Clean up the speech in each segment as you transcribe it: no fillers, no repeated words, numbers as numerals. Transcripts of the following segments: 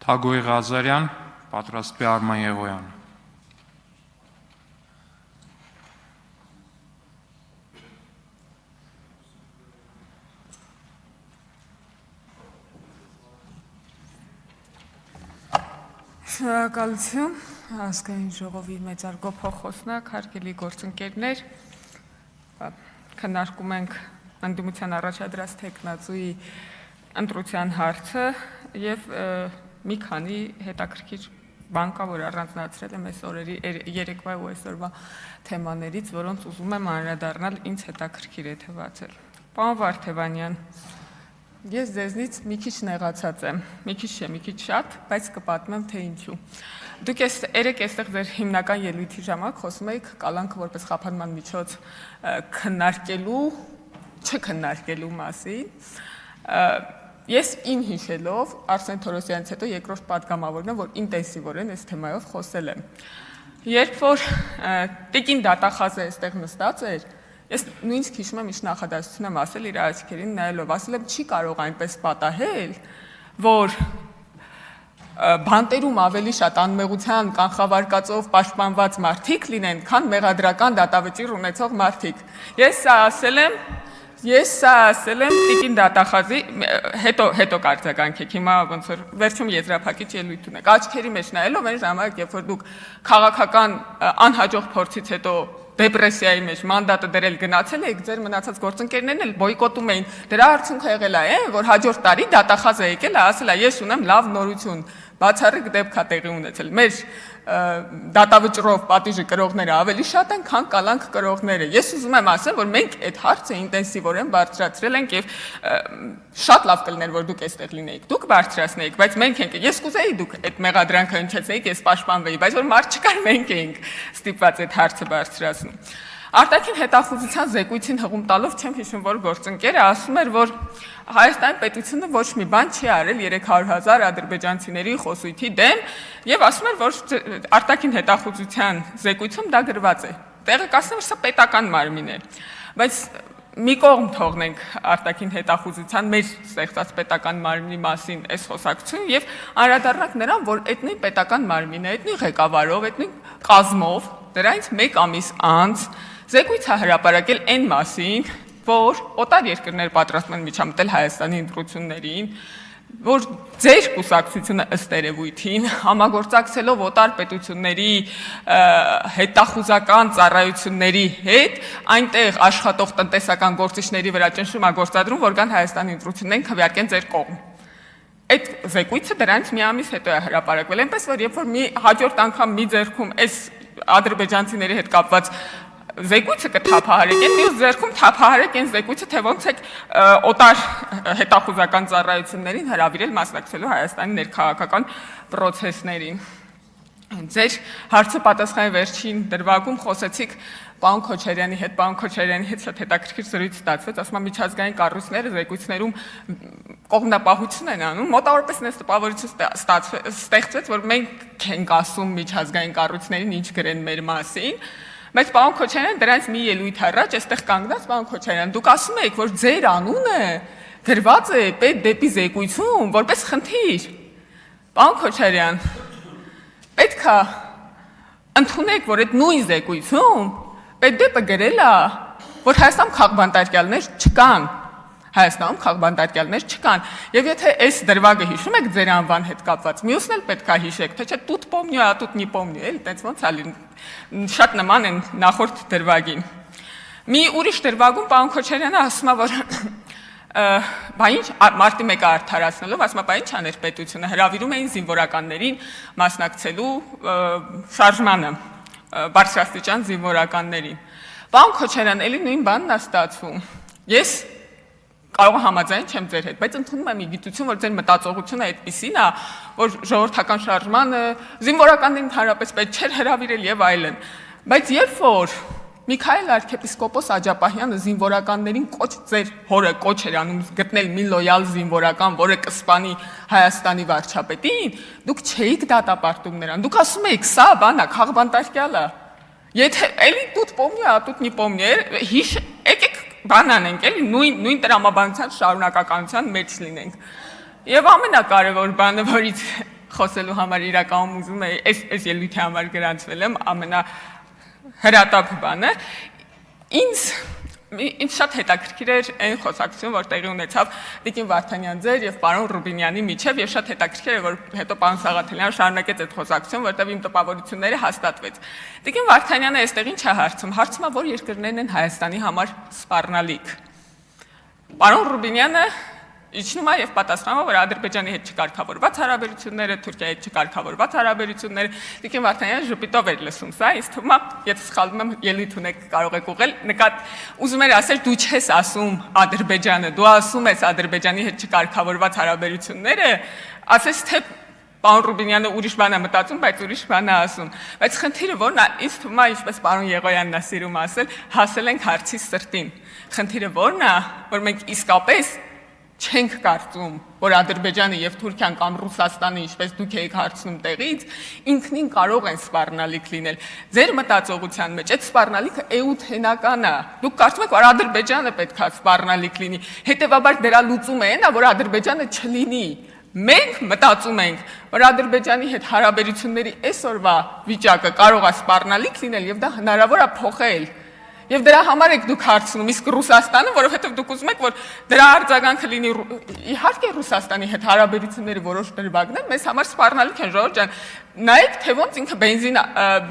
Թագոյ Ղազարյան, պատրաստվի Արման Եղոյան։ Շնորհակալություն ազգային ժողովի մեծարգո փոխոսնակ, հարգելի գործընկերներ, քննարկում ենք ընդդիմության առաջադրած թեկնածուի ընտրության հարցը եւ մի քանի հետաքրքիր բան կա, որ առանձնացրել եմ այս օրերի երեկվա ու այսօրվա թեմաներից, որոնց ուզում եմ անդրադառնալ, ինձ հետաքրքիր է թվացել։ Պարոն Վարդևանյան, ես ձեզնից մի քիչ նեղացած եմ, մի քիչ չէ, մի քիչ շատ, բայց կպատմեմ, թե ինչու։ Դուք երեք այստեղ ձեր հիմնական ելույթի ժամանակ խոսում եք կալանքը որպես խափանման միջոց չքննարկելու մասին։ Ես իմ հիշելով Արսեն Թորոսյանից հետո երկրորդ պատգամավորն եմ, որ ինտենսիվորեն այս թեմայով խոսել եմ։ Երբ որ տիկին դատախազը այստեղ նստած էր, ես նույնիսկ հիշում եմ ինչ նախադասություն եմ ասել իր աչքերին նայելով, ասել եմ չի կարող այնպես պատահել, որ բանտերում ավելի շատ անմեղության կանխավարկածով պաշտպանված մարդիկ լինեն, քան մեղադրական դատավճիռ ունեցող մարդիկ։ Ես սա ասել եմ տիկին դատախազի, հետո կարձականքեք, հիմա ոնց որ վերջում եզրափակիչ ելույթ ունեք, աչքերի մեջ նայելով այն ժամանակ, երբ որ դուք քաղաքական անհաջող փորձից հետո դեպրեսիայի մեջ մանդատը դրել գնացել եք, ձեր մնացած գործընկերներն էլ բոյկոտում էին, դրա արդյունքը եղել է, որ հաջորդ տարի դատախազը եկել է, ասել է ես ունեմ լավ նորություն, բացառիկ դեպք է տեղի ունեցել։ Մեր դատավճռով պատիժը կրողները ավելի շատ են, քան կալանք կրողները։ Ես ուզում եմ ասեմ, որ մենք այդ հարցը ինտենսիվորեն բարձրացրել ենք եւ շատ լավ կլիներ, որ դուք այստեղ լինեիք։ Դուք բարձրացնեիք, բայց մենք ենք, ես կուզեի դուք այդ մեղադրանքը հնչեցեիք, ես պաշտպանվեի, բայց որ մարդ չկար, մենք էինք ստիպված այդ հարցը բարձրացնում։ Արտաքին հետախուզության զեկույցին հղում տալով չեմ հիշում, որ գործընկերը ասում էր, որ Հայաստանի պետությունը ոչ մի բան չի արել 300,000 ադրբեջանցիների խոսույթի դեմ եւ ասում էր, որ արտաքին հետախուզության զեկույցում դա գրված է։ Տեղը կասեմ, որ սա պետական մարմին է, բայց մի կողմ թողնենք արտաքին հետախուզության մեր ստեղծած պետական մարմնի մասին այս խոսակցությունը եւ անդրադառնանք նրան, որ այդ նույն պետական մարմինը, այդ նույն ղեկավարով, այդ նույն կազմով դրանից մեկ ամիս անց զեկույց է հրապարակել այն մասին, որ օտար երկրներ պատրաստում են միջամտել Հայաստանի ընտրություններին, որ ձեր կուսակցությունը ըստ երևույթին համագործակցելով օտար պետությունների հետախուզական ծառայությունների հետ այնտեղ աշխատող տնտեսական գործիչների վրա ճնշում է գործադրում, որ կան Հայաստանի ընտրություններին քվեարկեն ձեր կողմ։ Այդ զեկույցը դրանից մի ամիս հետո է հրապարակվել, այնպես որ երբ որ մի հաջորդ անգամ մի ձեռքում այս ադրբեջանցիների հետ կապված զեկույցը կթափահարեք, մյուս ձեռքում թափահարեք այն զեկույցը, թե ոնց եք օտար հետախուզական ծառայություններին հրավիրել մասնակցելու Հայաստանի ներքաղաքական պրոցեսներին։ Ձեր հարցը պատասխանի վերջին դրվագում խոսեցիք պարոն Քոչարյանի հետ շատ հետաքրքիր զրույց ստացվեց, ասում եմ միջազգային կառույցները զեկույցներում կողմնապահություն են անում, մոտավորապես այս տպավորություն ստեղծվեց, որ մենք ենք ասում միջազգային կառույցներին ինչ գրեն մեր մասին, բայց պարոն Քոչարյան դրանից մի ելույթ առաջ այստեղ կանգնած պարոն Քոչարյան, դուք ասում եք, որ ձեր անունը գրված է պետ դեպի զեկույցում որպես խնդիր։ Պարոն Քոչարյան, պետք է ընդունեք, որ այդ նույն զեկույցում պետդեպը գրել է, որ Հայաստանում քաղբանտարկյալներ չկան, եւ եթե այս դրվագը հիշում եք ձեր անվան հետ կապված, մյուսն էլ պետք է հիշեք, թե չէ тут помню, а тут не помню, էլ այդպես ոնց ալին շատ նման են նախորդ դրվագին։ Մի ուրիշ դրվագում պարոն Քոչարյանը ասում է, որ բա ինչ մարտի 1-ը արդարացնելով, ասում է, բա ինչ աներ պետությունը, հրավիրում էին զինվորականներին մասնակցելու շարժմանը, բարձրաստիճան զինվորականներին։ Պարոն Քոչարյան, էլի նույն բանն է ստացվում։ Ես կարող համաձայն չեմ ձեր հետ, բայց ընդունում եմ իգիտություն, որ ձեր մտածողությունը այդպիսին է, որ ժողովրդական շարժմանը զինվորականներին ընդհանրապես պետք չէր հրավիրել եւ այլն։ Բայց երբ որ Միքայել arczepiskopos Աջապահյանը զինվորականներին ձեր հորը կոչ էր անում գտնել մի լոյալ զինվորական, որը կսպանի Հայաստանի վարչապետին, դուք չէիք դատապարտում նրան։ Դուք ասում եք, սա բան է, քաղբանտարկյալ է։ Եթե էլի тут помню, а тут не помню, եկեք բան անենք, էլի նույն տրամաբանության շարունակականության մեջ լինենք։ Եվ ամենակարևոր բանը, որից խոսելու համար իրականում ուզում եմ այս ելույթի համար գրանցվել եմ ամենահրատապ բանը Ինձ շատ հետաքրքիր էր այն խոսակցությունը, որ տեղի ունեցավ Տիկին Վարդանյան ձեր եւ պարոն Ռուբինյանի միջև եւ շատ հետաքրքիր է, որ հետո պարոն Սաղաթելյանը շարունակեց այդ խոսակցությունը, որտեղ իմ տպավորությունները հաստատվեց։ Տիկին Վարդանյանը այստեղ ինչ է հարցում։ Հարցում է, որ երկրներն են Հայաստանի համար սպառնալիք։ Պարոն Ռուբինյանը իջնում է եւ պատասխանում է, որ Ադրբեջանի հետ չկարգավորված հարաբերությունները, Թուրքիայի հետ չկարգավորված հարաբերությունները, Տիկին Վարդանյանը ժպիտով էր լսում սա, ինձ թվում է, եթե սխալվում եմ, ելույթ ունեք կարող եք ուղղել, ուզում էր ասել դու չես ասում Ադրբեջանը, դու ասում ես Ադրբեջանի հետ չկարգավորված հարաբերությունները, ասես թե Պարոն Ռուբինյանը ուրիշ բան է մտածում, բայց ուրիշ բան է ասում։ Բայց խնդիրը որն է, ինձ թվում է, ինչպես պարոն Եղոյանն է սիրում ասել, հասել ենք հարցի սրտին։ Խնդիրը որն է, որ մենք իսկապես չենք կարծում, որ Ադրբեջանը եւ Թուրքիան կամ Ռուսաստանը, ինչպես դուք եք հարցնում տեղից, ինքնին կարող են սպառնալիք լինել։ Ձեր մտածողության մեջ այդ սպառնալիքը էութենական է։ Դուք կարծում եք, որ Ադրբեջանը պետք է սպառնալիք լինի։ Հետևաբար դրա լուծումը այն է, որ Ադրբեջանը չլինի։ Մենք մտածում ենք, որ Ադրբեջանի հետ հարաբերությունների այսօրվա վիճակը կարող է սպառնալիք լինել եւ դա հնարավոր է փոխել։ Եվ դրա համար եք դուք հարցնում, իսկ Ռուսաստանը, որովհետև դուք ուզում եք, որ դրա արձագանքը լինի իհարկե Ռուսաստանի հետ հարաբերությունների որոշ դրվագներ մեզ համար սպառնալիք են, ժողովուրդ ջան, նայեք, թե ոնց ինքը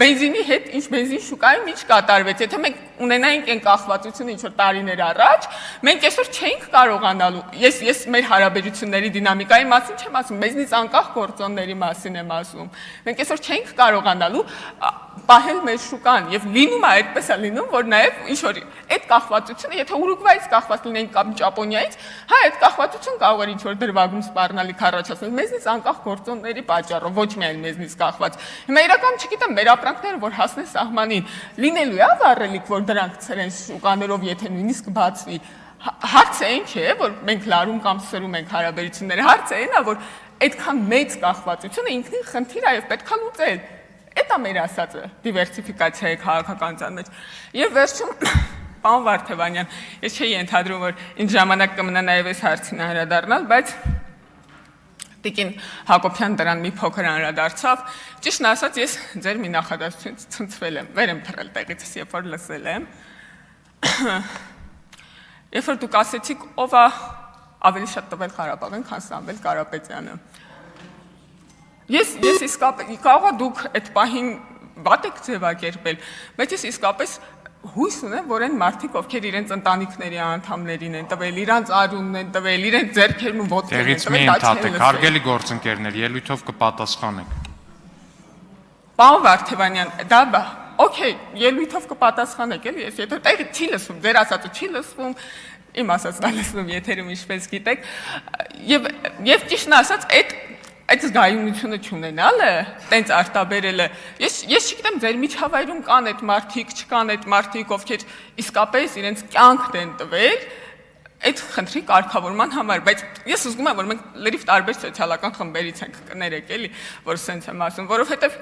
բենզինի հետ ինչ բենզին շուկայում ինչ կատարվեց, եթե մենք ունենայինք այն կախվածությունը ինչ-որ տարիներ առաջ, մենք այսօր չէինք կարողանալու, ես մեր հարաբերությունների դինամիկայի մասին չեմ ասում, մեզնից անկախ գործոնների մասին եմ ասում, մենք այսօր չէինք կարողանալու պահել մեր շուկան եւ լինում է այդպես է լինում, որ նաեւ ինչ որ այդ կախվածությունը, եթե Ուրուգվայից կախված լինենք կամ Ճապոնիայից, հա այդ կախվածություն կարող էր ինչ որ դրվագում սպառնալիք առաջացնել մեզնից անկախ գործոնների պատճառով, ոչ միայն մեզնից կախված։ Հիմա իրական չգիտեմ, մեր ապրանքները որ հասնեն սահմանին, լինելու է վառելիք, որ դրանք ցրեն շուկաներով, եթե նույնիսկ բացվի։ Հարցը այն չէ, որ մենք լարում կամ սրում ենք հարաբերությունները, հարցը այն է, որ այդքան մեծ կախվածությունը ինքնին խնդիր է եւ պետք է լուծել։ Դա մեր ասածը դիվերսիֆիկացիայի քաղաքականության մեջ։ Եվ վերջում պարոն Վարդանյան, ես չէի ենթադրում, որ ինձ ժամանակ կմնա նաև այս հարցին անդրադառնալ, բայց Տիկին Հակոբյան դրան մի փոքր անդրադարձավ։ Ճիշտն ասած, ես ձեր մի նախադասությունից ցնցվել եմ, վեր եմ թռել տեղից, երբ որ լսել եմ։ Երբ որ դուք ասեցիք, ով է ավելի շատ տվել Ղարաբաղին, քան Սամվել Կարապետյանը։ Ես իսկապես կարող է դուք այդ պահին վատ եք ձևակերպել, բայց ես իսկապես հույս ունեմ, որ այն մարդիկ, ովքեր իրենց ընտանիքների անդամներին են տվել, իրանց արյունն են տվել, իրենց ձեռքերն ու ոտքերն են տվել, դա չէ։ Հարգելի գործընկերներ, ելույթով կպատասխանեք։ Պարոն Վարդանյան, դա օքեյ, ելույթով կպատասխանեք, էլի, ես եթե տեղը չի լսվում, ձեր ասածը չի լսվում, իմ ասածն է լսվում եթերում ինչպես գիտեք, եւ ճիշտն ասած, այդ զգայունությունը չունենալը, տենց արտաբերելը, ես չգիտեմ, ձեր միջավայրում կան այդ մարդիկ, չկան այդ մարդիկ, ովքեր իսկապես իրենց կյանքն են տվել, այդ խնդրի կարգավորման համար, բայց ես ուզում եմ, որ մենք լրիվ տարբեր սոցիալական խմբերից ենք կներեք, էլի, որ սենց եմ ասում, որովհետև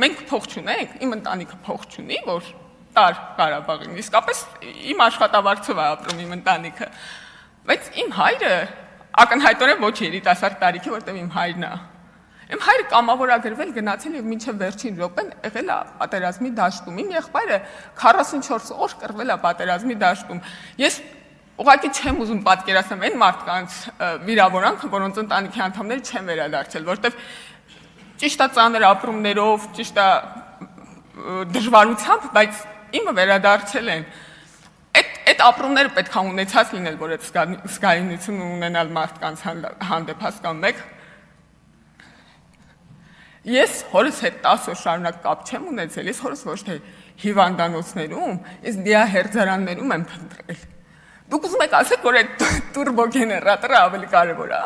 մենք փող չունենք, իմ ընտանիքը փող չունի, որ տար Ղարաբաղին, իսկապես իմ աշխատավարձով է ապրում իմ ընտանիքը, բայց իմ հայրը ակնհայտորեն ոչ երիտասարդ տարիքի, որտեղ իմ հայրն է։ Իմ հայրը կամավորագրվել գնացել եւ մինչեւ վերջին րոպեն եղել է պատերազմի դաշտում։ Իմ եղբայրը 44 օր կռվել է պատերազմի դաշտում։ Ես ուղղակի չեմ ուզում պատկերացնել այն մարդկանց վիրավորանքը, որոնց ընտանիքի անդամները չեն վերադարձել, որտեղ ճիշտ է ծանր ապրումներով, ճիշտ է դժվարությամբ, բայց իմը վերադարձել են։ Այդ ապրումները պետք է ունեցած լինել, որ այդ զգայունությունը ունենալ մարդկանց հանդեպ հասկանում եք։ Ես հորս հետ 10 օր շարունակ կապ չեմ ունեցել, ես հորս ոչ թե հիվանդանոցներում, ես դիահերձարաններում եմ փնտրել։ Դուք ուզում եք ասեք, որ այդ տուրբոգեներատորը ավելի կարևոր է։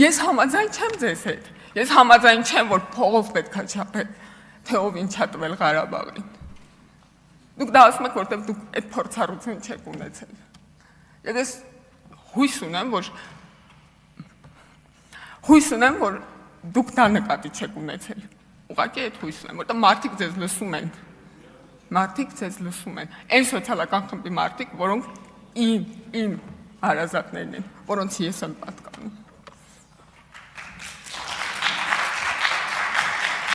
Ես համաձայն չեմ ձեզ հետ։ Ես համաձայն չեմ, որ փողով պետք է չափել, թե ով ինչ է տվել Ղարաբաղին։ Դուք դա ասում եք, որտեղ դուք այդ փորձառություն չեք ունեցել։ Եվ ես հույս ունեմ, որ դուք դա նկատի չեք ունեցել։ Ուղղակի այդ հույս ունեմ, որտեղ մարդիկ ձեզ լսում են։ Այն սոցիալական խմբի մարդիկ, որոնք իմ հարազատներն են, որոնց ես եմ պատկանում։